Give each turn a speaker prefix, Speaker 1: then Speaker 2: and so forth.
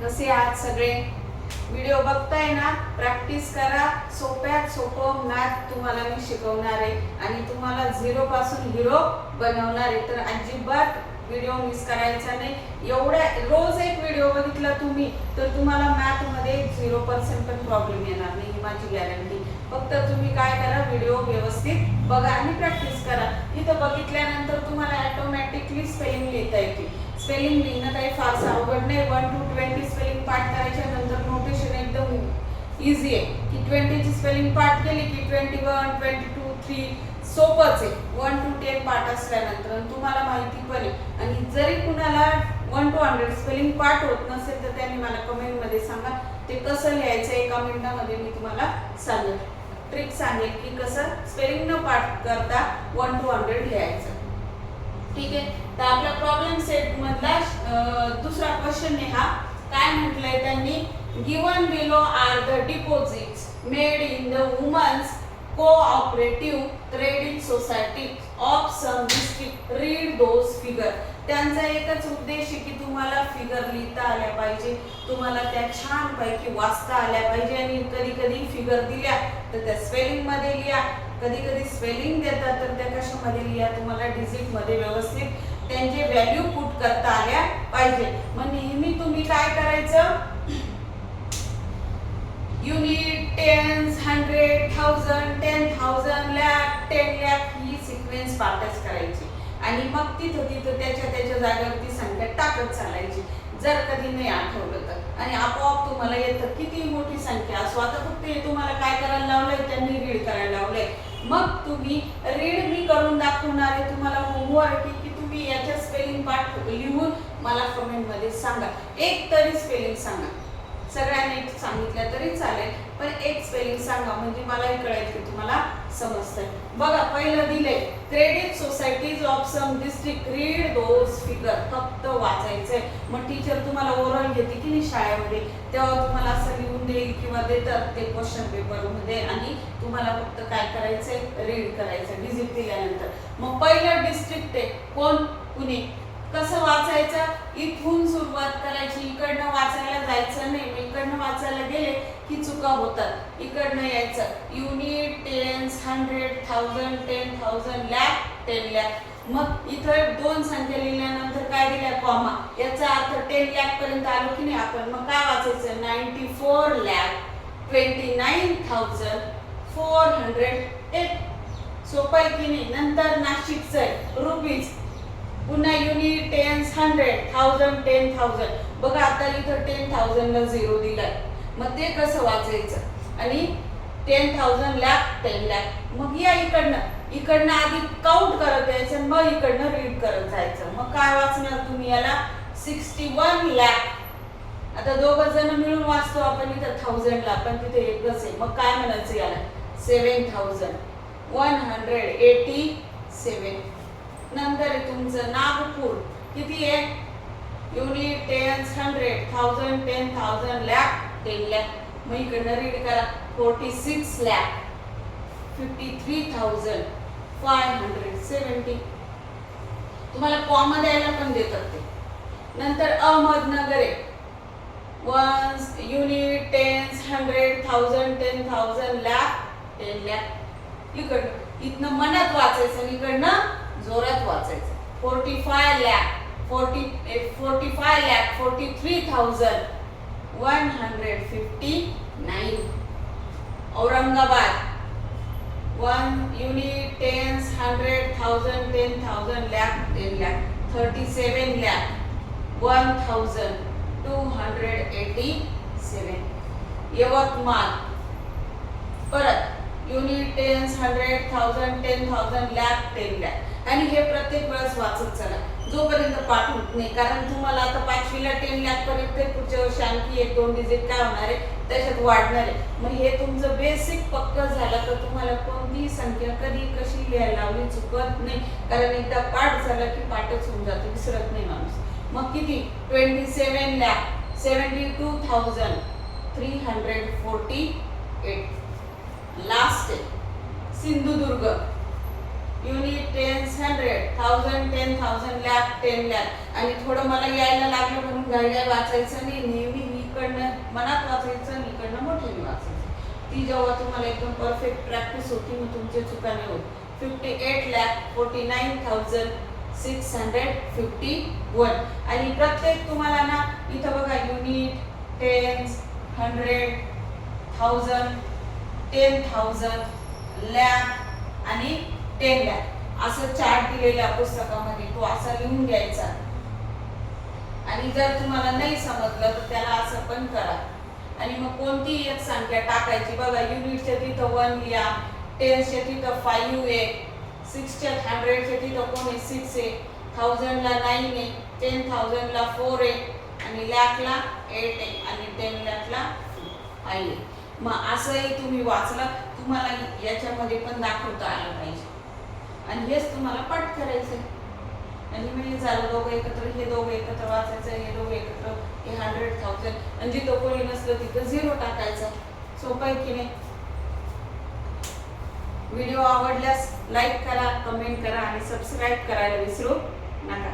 Speaker 1: कसे आहात सगळे? व्हिडिओ बघताय ना, प्रॅक्टिस करा. सोप्यात सोपं मॅथ तुम्हाला मी शिकवणार आहे आणि तुम्हाला झिरो पासून हिरो बनवणार आहे. तर अजिबात व्हिडिओ मिस करायचा नाही. एवढ्या रोज एक व्हिडिओ बघितला तुम्ही तर तुम्हाला मॅथ मध्ये 0% पण प्रॉब्लेम येणार नाही, ही माझी गॅरंटी. फक्त तुम्ही काय करा, व्हिडिओ व्यवस्थित बघा आणि प्रॅक्टिस करा. इथं बघितल्यानंतर तुम्हाला ऑटोमॅटिकली स्पेलिंग लिहिता येते. स्पेलिंग लिहिणं काही फारसं अवघड नाही. 1 to 20 स्पेलिंग पाठ करायच्या नंतर नोटेशन एकदम इझी आहे की 20 ची स्पेलिंग पाठ केली की 21, 22, 3 सोपंच आहे. 1 to 10 पाठ असल्यानंतर तुम्हाला माहिती पण आहे. आणि जरी कुणाला 1 to 100 स्पेलिंग पाठ होत नसेल तर त्यांनी मला कमेंट मध्ये सांगा, ते कसं लिहायचं एका मिनिटामध्ये मी तुम्हाला सांगेन. ट्रिक सांगेल की कसं स्पेलिंग न पाठ करता 1 to 100 लिहायचं. ठीक आहे. तर आपला प्रॉब्लेम सेट मधला दुसरा क्वेश्चन आहे हा. काय म्हटलंय त्यांनी, given below are the deposits made in the women's cooperative credit society of some district, read those figure. त्यांचा एकच उद्देश आहे की तुम्हाला फिगर लिहिता आल्या पाहिजे, तुम्हाला त्या छान पैकी वाचता आल्या पाहिजे. आणि कधी कधी फिगर दिल्या तर त्या स्पेलिंग मध्ये लिहा, कधी कधी स्पेलिंग देतात तर त्या कशामध्ये लिहा, तुम्हाला डिजिट मध्ये व्यवस्थित त्यांचे व्हॅल्यू पुट करता आल्या पाहिजे. मग नेहमी तुम्ही काय करायचं, युनिट, टेन्स, 100, 1000, 10,000, लाख, 10 लाख ही सिक्वेन्स पाठच करायची आणि मग तिथं त्याच्या जागेवरती संख्या टाकत चालायची. जर कधी नाही आठवलं तर आणि आपोआप तुम्हाला येतं किती मोठी संख्या असो. आता फक्त हे तुम्हाला काय करायला लावलंय, त्यांनी रीड करायला लावलंय. मग तुम्ही रीड मी करून दाखवणार आहे. तुम्हाला होमवर्क की तुम्ही याच्या स्पेलिंग पाठ लिहून मला कमेंट मध्ये सांगा. एक तरी स्पेलिंग सांगा, सगळ्यांनी सांगितलं तरी चालेल, पण एक स्पेलिंग सांगा म्हणजे मलाही कळेल की तुम्हाला समजतंय. बघा, पहिलं दिले credit societies of some district, read those figure. फक्त वाचायचंय. मग टीचर तुम्हाला ओरल घेते की नाही शाळेमध्ये, तेव्हा तुम्हाला असं लिहून देईल किंवा देतात ते क्वेश्चन पेपर मध्ये आणि तुम्हाला फक्त काय करायचंय, रीड करायचं डिजिट दिल्यानंतर. मग पहिलं डिस्ट्रिक्ट आहे कोण, पुणे. कसं वाचायचं, इथून सुरुवात करायची, इकडनं वाचायला जायचं नाही. इकडनं वाचायला गेले की चुका होतात, इकडनं यायचं. Unit, tens, 100, 1000, 10,000, lakh, 10 lakh. मग इथं दोन संख्या लिहिल्यानंतर काय दिल्या, कॉमा. याचा अर्थ 10 लाख पर्यंत आलो की नाही आपण, मग काय वाचायचं, 94 लाख 29,408. सोपं आहे की नाही. नंतर नाशिकचं आहे, रुपीज. पुन्हा युनिट, टेन्स, 100, 1000, 10,000. बघा आता इथं 10,000 ला 0 दिलाय, मग ते कसं वाचायचं. आणि 10,000 लाख, 10 लाख. मग या इकडनं आधी काउंट करत यायचं, मग इकडनं रीड करत जायचं. मग काय वाचणार तुम्ही याला, 61 लाख. आता दोघं जण मिळून वाचतो आपण इथं 1000 ला, पण तिथे एकच आहे. मग काय म्हणायचं याला, 7,187. नंतर तुमचं नागपूर किती आहे, युनिट, टेन्स, 100, 1000, 10,000, लाख, 10 लाख. मग इकडनं रीड करा, 46 लाख 53,570. तुम्हाला कॉमा द्यायला पण देतात ते. नंतर अहमदनगर आहे, 1 युनिट, टेन्स, 100, 1000, 10,000, लाख, 10 लाख. इथनं मनात वाचायचं आणि इकडनं जोरात वाचायचं. 45 लाख 43,159. Aurangabad, 1 unit, tens, 100, 1000, 10,000, lakh, 10 lakh. 37 लाख 1,287. यवतमाळ, परत युनिट, टेन्स, 100, 1000, 10,000, लाख, 10 लाख. आणि हे प्रत्येक वेळेस वाचत चला जोपर्यंत पाठ होत नाही. कारण तुम्हाला आता 5वीला 10 लाख पर्यंत पुढच्या वर्षी आणखी 1-2 डिजिट काय होणार आहे, त्याच्यात वाढणार आहे. मग हे तुमचं बेसिक पक्क झालं तर तुम्हाला कोणतीही संख्या कधी कशी लिहायला लावली चुकत नाही. कारण एकदा पाठ झाला की पाठच होऊन जातो, विसरत नाही माणूस. मग किती, 27 लाख 72,348. लास्ट आहे सिंधुदुर्ग, युनिट, टेन्स, 100, 1000, 10,000, लाख, 10 लाख. आणि थोडं मला यायला लागलं म्हणून घाई वाचायचं नाही, नेहमी मी इकडनं मनात वाचायचं आणि इकडनं मोठ्याने वाचायचं. ती जेव्हा तुम्हाला एकदम परफेक्ट प्रॅक्टिस होती मग तुमच्या चुका नाही होत. 58,49,651 आणि प्रत्येक तुम्हाला ना इथं बघा युनिट, टेन्स, 100, 1000, 10,000, लॅक आणि 10 लॅक असं चार्ट दिलेल्या पुस्तकामध्ये तो असा लिहून घ्यायचा. आणि जर तुम्हाला नाही समजलं तर त्याला असं पण करा. आणि मग कोणतीही एक संख्या टाकायची बघा. युनिटच्या तिथं 1 लिहा, टेन्सच्या तिथं 5 आहे, 6च्या 100च्या तिथं कोण आहे 6 आहे, 1000ला 9 आहे, 10,000ला 4 आहे आणि लॅकला 8 आहे आणि 10 लॅकला 5 आहे. मग असंही तुम्ही वाचलं तुम्हाला याच्यामध्ये पण दाखवता आलं पाहिजे. आणि हेच तुम्हाला पाठ करायचंय. आणि म्हणजे झालं दोघं एकत्र, हे दोघं एकत्र वाचायचं, हे दोघं एकत्र, हे 100,000 आणि जिथं कोणी नसलं तिथं 0 टाकायचं. सोपं आहे की नाही? व्हिडिओ आवडल्यास लाईक करा, कमेंट करा आणि सबस्क्राईब करायला विसरू नका.